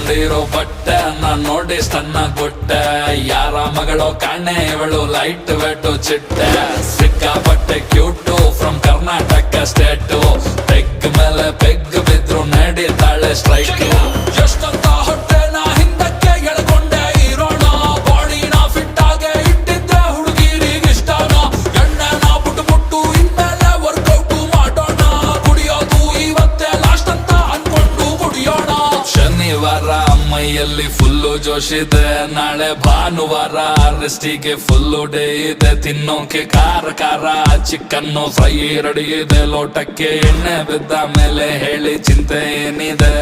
ಹಾಕೊಂಡಿರೋ ಬಟ್ಟೆ ನಾನ್ ನೋಡಿ ಸಣ್ಣ ಗುಟ್ಟೆ ಯಾರ ಮಗಳೋ ಕಾಣೆ ಇವಳು ಲೈಟ್ ವೆಟ್ಟು ಚಿಟ್ಟೆ ಸಿಕ್ಕಾಪಟ್ಟೆ cute from Karnataka state peg ಮೇಲೆ ಪೆಗ್ ಬಿದ್ರು ನಡೀತಾಳೆ ಸ್ಟ್ರೈಕ್ ಎಷ್ಟಂತ ಹೊಟ್ಟೆ ನಾ ಹಿಂದಕ್ಕೆ ಎಳ್ಕೊಂಡೆ ಇರೋಣ ಬಾಡಿನ ಫಿಟ್ ಆಗೆ ಇಟ್ಟಿದ್ದೆ ಹುಡುಗಿರಿಗೆ ಇಷ್ಟನೋ ಎಣ್ಣೆ ನಾ ಬಿಟ್ಟು ಇನ್ಮೇಲೆ ವರ್ಕೌಟ್ ಮಾಡೋಣ ಕುಡಿಯೋದು ಇವತ್ತೇ ಲಾಸ್ಟ್ ಅಂತ ಅನ್ಕೊಂಡು ಕುಡಿಯೋಣ ಶನಿವಾರ ಮೈಯಲ್ಲಿ ಫುಲ್ಲು ಜೋಶಿದೆ ನಾಳೆ ಭಾನುವಾರ ರೆಸ್ಟಿಗೆ ಫುಲ್ಲು ಡೇ ಇದೆ ತಿನ್ನೋಕೆ ಖಾರ ಖಾರ ಚಿಕನ್ನು ಫ್ರೈ ರೆಡಿ ಇದೆ ಲೋಟಕ್ಕೆ ಎಣ್ಣೆ ಬಿದ್ದ ಮೇಲೆ ಹೇಳಿ ಚಿಂತೆ ಏನಿದೆ